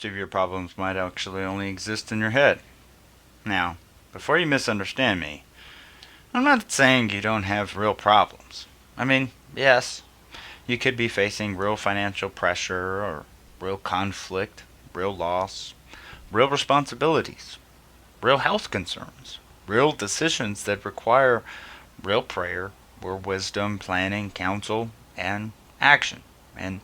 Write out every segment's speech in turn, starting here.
of your problems might actually only exist in your head. Now, before you misunderstand me, I'm not saying you don't have real problems. I mean, yes, you could be facing real financial pressure or real conflict, real loss, real responsibilities, real health concerns, real decisions that require real prayer, real wisdom, planning, counsel, and action. And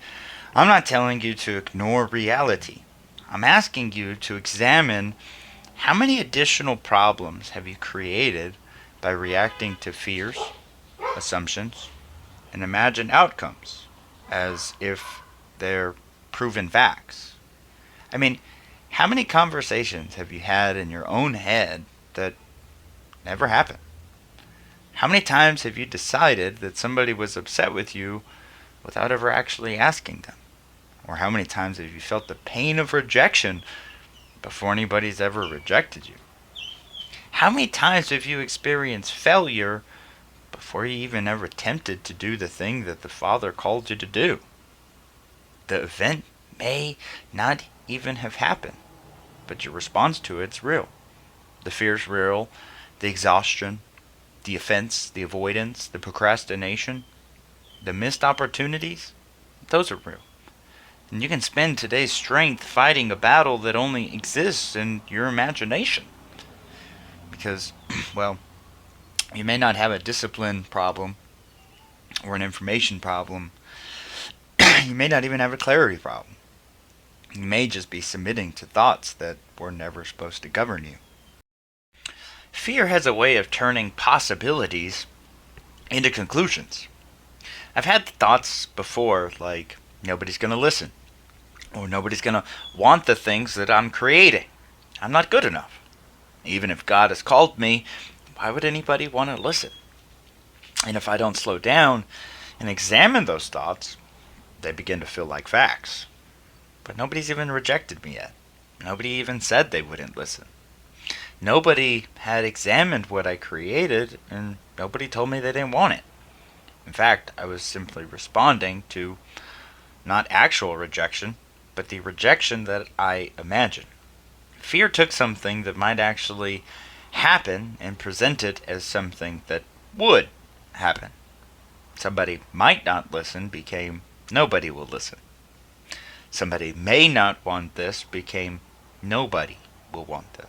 I'm not telling you to ignore reality. I'm asking you to examine how many additional problems have you created by reacting to fears, assumptions, and imagined outcomes as if they're proven facts. I mean, how many conversations have you had in your own head that never happened? How many times have you decided that somebody was upset with you without ever actually asking them? Or how many times have you felt the pain of rejection before anybody's ever rejected you? How many times have you experienced failure before you even ever attempted to do the thing that the Father called you to do? The event may not even have happened, but your response to it's real. The fear's real, the exhaustion, the offense, the avoidance, the procrastination, the missed opportunities, those are real. And you can spend today's strength fighting a battle that only exists in your imagination. Because, well, you may not have a discipline problem or an information problem. You may not even have a clarity problem. You may just be submitting to thoughts that were never supposed to govern you. Fear has a way of turning possibilities into conclusions. I've had thoughts before like, nobody's going to listen, or nobody's going to want the things that I'm creating. I'm not good enough. Even if God has called me, why would anybody want to listen? And if I don't slow down and examine those thoughts, they begin to feel like facts. But nobody's even rejected me yet. Nobody even said they wouldn't listen. Nobody had examined what I created, and nobody told me they didn't want it. In fact, I was simply responding to not actual rejection, but the rejection that I imagined. Fear took something that might actually happen and present it as something that would happen. Somebody might not listen became nobody will listen. Somebody may not want this became nobody will want this.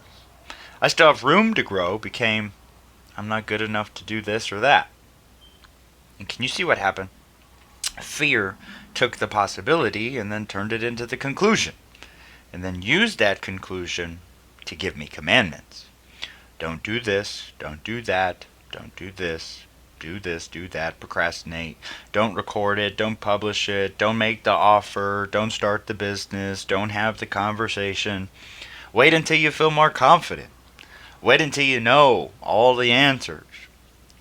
I still have room to grow became I'm not good enough to do this or that. And can you see what happened? Fear took the possibility and then turned it into the conclusion, and then used that conclusion to give me commandments. Don't do this, don't do that, don't do this, do that, procrastinate, don't record it, don't publish it, don't make the offer, don't start the business, don't have the conversation. Wait until you feel more confident. Wait until you know all the answers.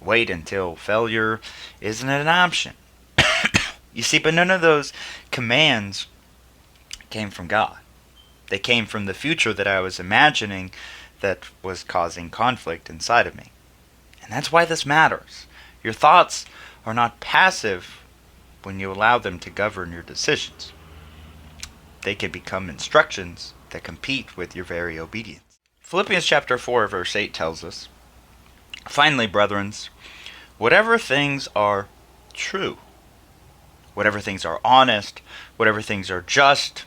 Wait until failure isn't an option. You see, but none of those commands came from God. They came from the future that I was imagining that was causing conflict inside of me. And that's why this matters. Your thoughts are not passive when you allow them to govern your decisions. They can become instructions that compete with your very obedience. Philippians chapter 4 verse 8 tells us, "Finally, brethren, whatever things are true, whatever things are honest, whatever things are just,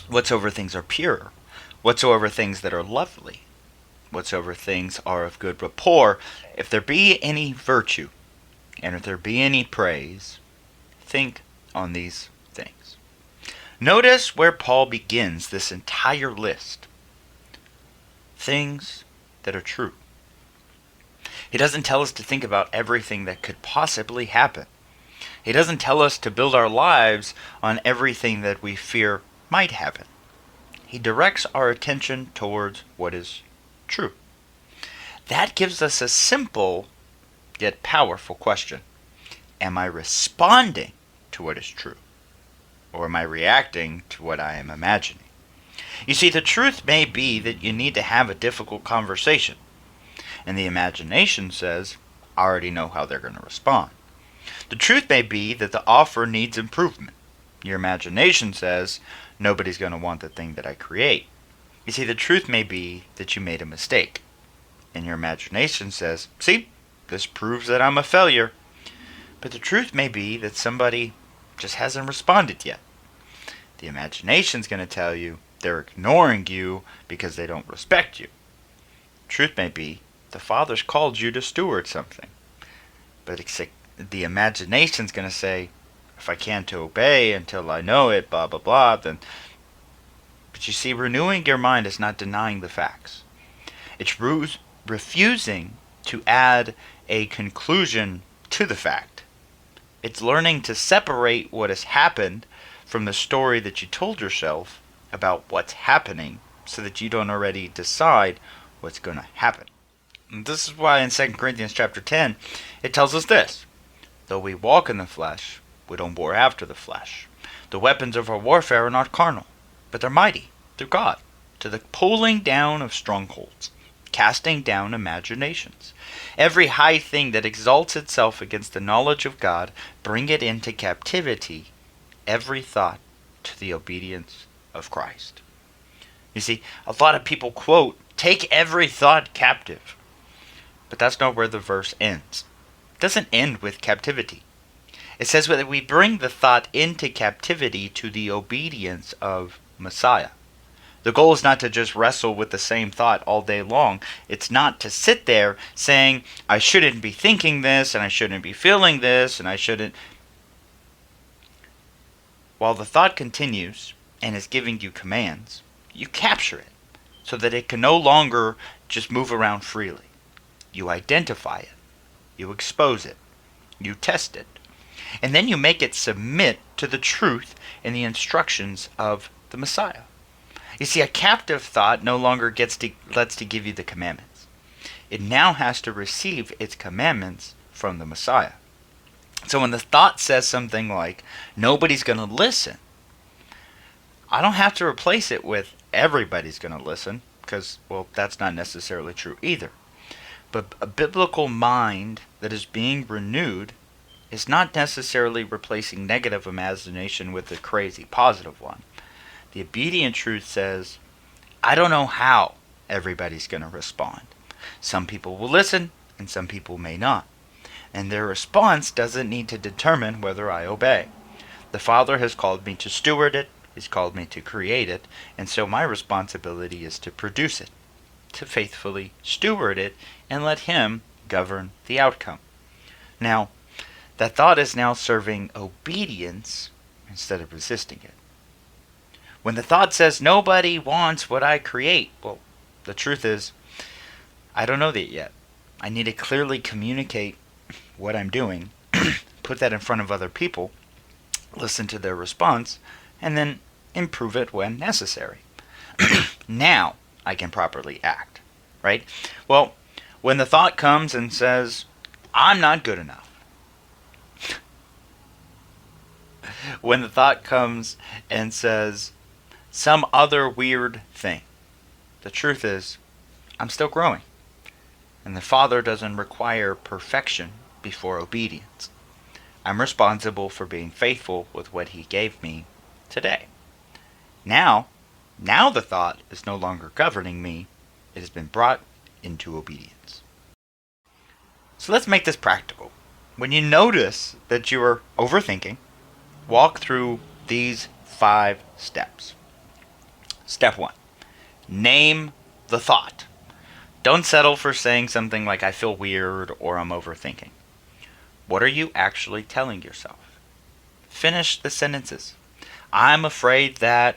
whatsoever things are pure, whatsoever things that are lovely, whatsoever things are of good rapport, if there be any virtue, and if there be any praise, think on these things." Notice where Paul begins this entire list. Things that are true. He doesn't tell us to think about everything that could possibly happen. He doesn't tell us to build our lives on everything that we fear might happen. He directs our attention towards what is true. That gives us a simple yet powerful question. Am I responding to what is true? Or am I reacting to what I am imagining? You see, the truth may be that you need to have a difficult conversation. And the imagination says, I already know how they're going to respond. The truth may be that the offer needs improvement. Your imagination says, nobody's going to want the thing that I create. You see, the truth may be that you made a mistake. And your imagination says, see, this proves that I'm a failure. But the truth may be that somebody just hasn't responded yet. The imagination's going to tell you they're ignoring you because they don't respect you. Truth may be the Father's called you to steward something. But the imagination's going to say, if I can't obey until I know it, blah, blah, blah, then... But you see, renewing your mind is not denying the facts. It's refusing to add a conclusion to the fact. It's learning to separate what has happened from the story that you told yourself about what's happening so that you don't already decide what's going to happen. And this is why in 2 Corinthians chapter 10, it tells us this. Though we walk in the flesh, we don't war after the flesh. The weapons of our warfare are not carnal, but they're mighty through God, to the pulling down of strongholds, casting down imaginations. Every high thing that exalts itself against the knowledge of God, bring it into captivity, every thought to the obedience of Christ. You see, a lot of people quote, take every thought captive. But that's not where the verse ends. It doesn't end with captivity. It says that we bring the thought into captivity to the obedience of Messiah. The goal is not to just wrestle with the same thought all day long. It's not to sit there saying, I shouldn't be thinking this, and I shouldn't be feeling this, and I shouldn't... While the thought continues and is giving you commands, you capture it so that it can no longer just move around freely. You identify it. You expose it. You test it. And then you make it submit to the truth and the instructions of the Messiah. You see, a captive thought no longer lets to give you the commandments. It now has to receive its commandments from the Messiah. So when the thought says something like, nobody's going to listen, I don't have to replace it with everybody's going to listen, because, well, that's not necessarily true either. But a biblical mind that is being renewed is not necessarily replacing negative imagination with a crazy positive one. The obedient truth says, I don't know how everybody's going to respond. Some people will listen, and some people may not. And their response doesn't need to determine whether I obey. The Father has called me to steward it, He's called me to create it, and so my responsibility is to produce it, to faithfully steward it, and let Him govern the outcome. Now, that thought is now serving obedience instead of resisting it. When the thought says, nobody wants what I create, well, the truth is, I don't know that yet. I need to clearly communicate what I'm doing, put that in front of other people, listen to their response, and then improve it when necessary. Now I can properly act, right? Well, when the thought comes and says, I'm not good enough. When the thought comes and says, some other weird thing, the truth is, I'm still growing. And the Father doesn't require perfection before obedience. I'm responsible for being faithful with what He gave me today. Now the thought is no longer governing me. It has been brought into obedience. So let's make this practical. When you notice that you are overthinking, walk through these 5 steps. Step 1. Name the thought. Don't settle for saying something like, I feel weird or I'm overthinking. What are you actually telling yourself? Finish the sentences. I'm afraid that... ...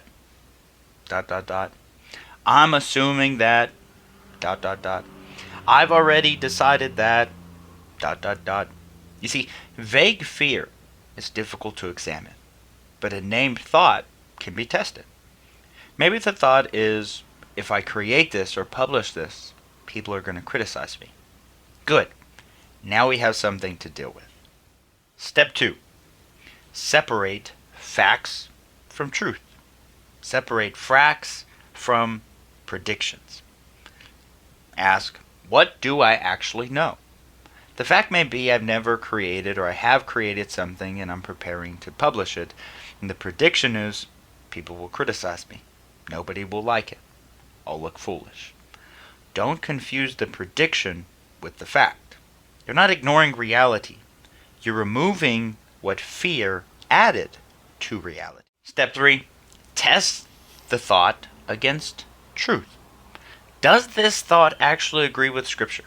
I'm assuming that... ... I've already decided that... ... You see, vague fear is difficult to examine, but a named thought can be tested. Maybe the thought is, if I create this or publish this, people are going to criticize me. Good. Now we have something to deal with. Step 2. Separate facts from truth. Separate facts from predictions. Ask, what do I actually know? The fact may be I've never created or I have created something and I'm preparing to publish it. And the prediction is, People will criticize me. Nobody will like it. I'll look foolish. Don't confuse the prediction with the fact. You're not ignoring reality. You're removing what fear added to reality. Step 3. Test the thought against truth. Does this thought actually agree with Scripture?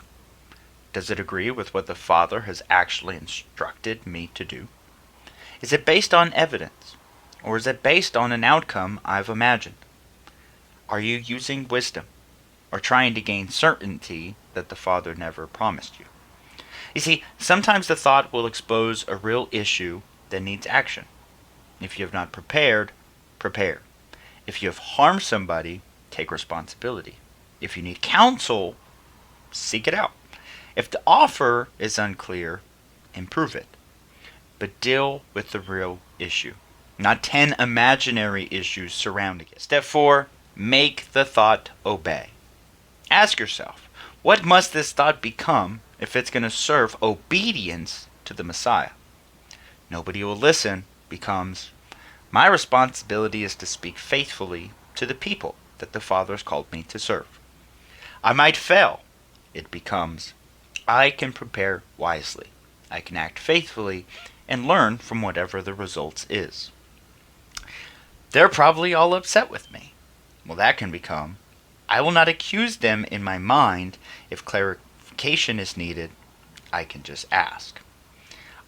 Does it agree with what the Father has actually instructed me to do? Is it based on evidence? Or is it based on an outcome I've imagined? Are you using wisdom? Or trying to gain certainty that the Father never promised you? You see, sometimes the thought will expose a real issue that needs action. If you have not prepared, prepare. If you have harmed somebody, take responsibility. If you need counsel, seek it out. If the offer is unclear, improve it. But deal with the real issue, not 10 imaginary issues surrounding it. Step 4, make the thought obey. Ask yourself, what must this thought become if it's going to serve obedience to the Messiah? Nobody will listen becomes, my responsibility is to speak faithfully to the people that the Father has called me to serve. I might fail. It becomes, I can prepare wisely. I can act faithfully and learn from whatever the results is. They're probably all upset with me. Well, that can become, I will not accuse them in my mind. If clarification is needed, I can just ask.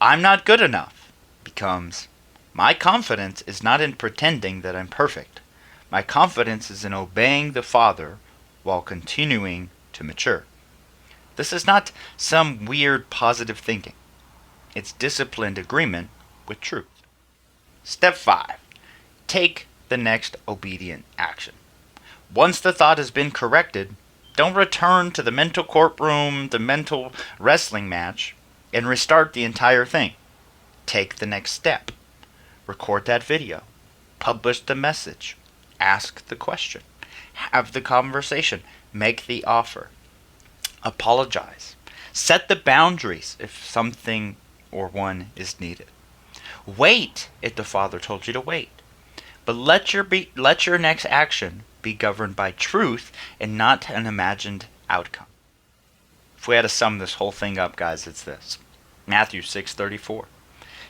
I'm not good enough becomes, my confidence is not in pretending that I'm perfect. My confidence is in obeying the Father while continuing to mature. This is not some weird positive thinking. It's disciplined agreement with truth. Step 5. Take the next obedient action. Once the thought has been corrected, don't return to the mental courtroom, the mental wrestling match, and restart the entire thing. Take the next step. Record that video. Publish the message. Ask the question. Have the conversation. Make the offer. Apologize. Set the boundaries if something or one is needed. Wait if the Father told you to wait. But let your next action be governed by truth and not an imagined outcome. If we had to sum this whole thing up, guys, it's this. Matthew 6:34.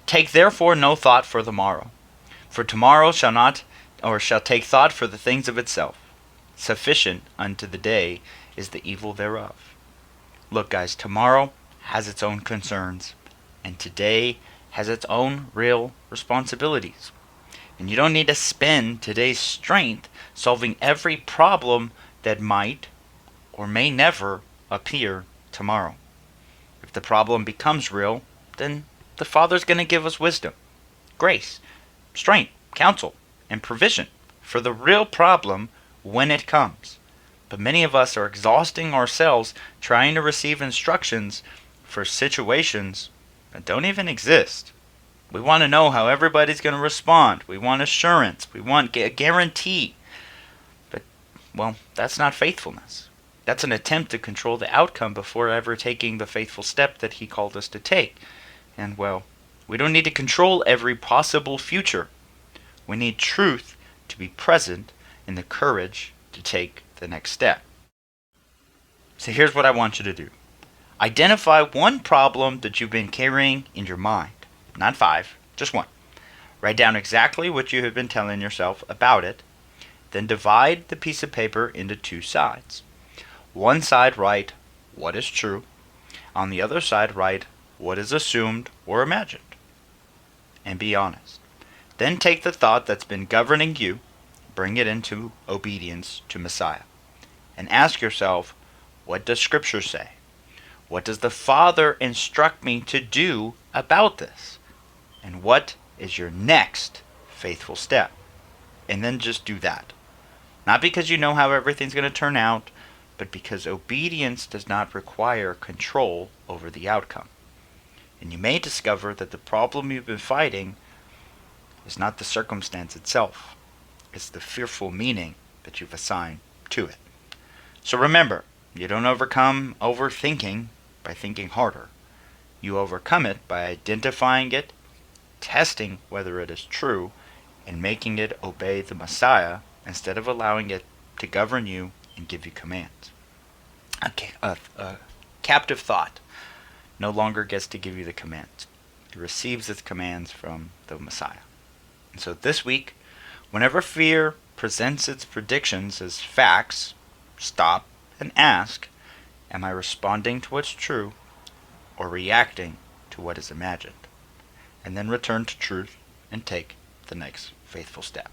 Take therefore no thought for the morrow, for tomorrow shall take thought for the things of itself. Sufficient unto the day is the evil thereof. Look, guys, tomorrow has its own concerns, and today has its own real responsibilities. And you don't need to spend today's strength solving every problem that might or may never appear tomorrow. If the problem becomes real, then the Father's going to give us wisdom, grace, strength, counsel, and provision for the real problem when it comes. But many of us are exhausting ourselves trying to receive instructions for situations that don't even exist. We want to know how everybody's going to respond. We want assurance. We want a guarantee. But, well, that's not faithfulness. That's an attempt to control the outcome before ever taking the faithful step that He called us to take. And, well, we don't need to control every possible future. We need truth to be present and the courage to take the next step. So here's what I want you to do. Identify one problem that you've been carrying in your mind. Not 5, just 1. Write down exactly what you have been telling yourself about it. Then divide the piece of paper into 2 sides. One side write what is true. On the other side write what is assumed or imagined. And be honest. Then take the thought that's been governing you, bring it into obedience to Messiah. And ask yourself, what does Scripture say? What does the Father instruct me to do about this? And what is your next faithful step? And then just do that. Not because you know how everything's going to turn out, but because obedience does not require control over the outcome. And you may discover that the problem you've been fighting is not the circumstance itself. It's the fearful meaning that you've assigned to it. So remember, you don't overcome overthinking by thinking harder. You overcome it by identifying it, testing whether it is true, and making it obey the Messiah instead of allowing it to govern you and give you commands. A captive thought no longer gets to give you the commands. It receives its commands from the Messiah. And so this week, whenever fear presents its predictions as facts, stop and ask, am I responding to what's true or reacting to what is imagined? And then return to truth and take the next faithful step.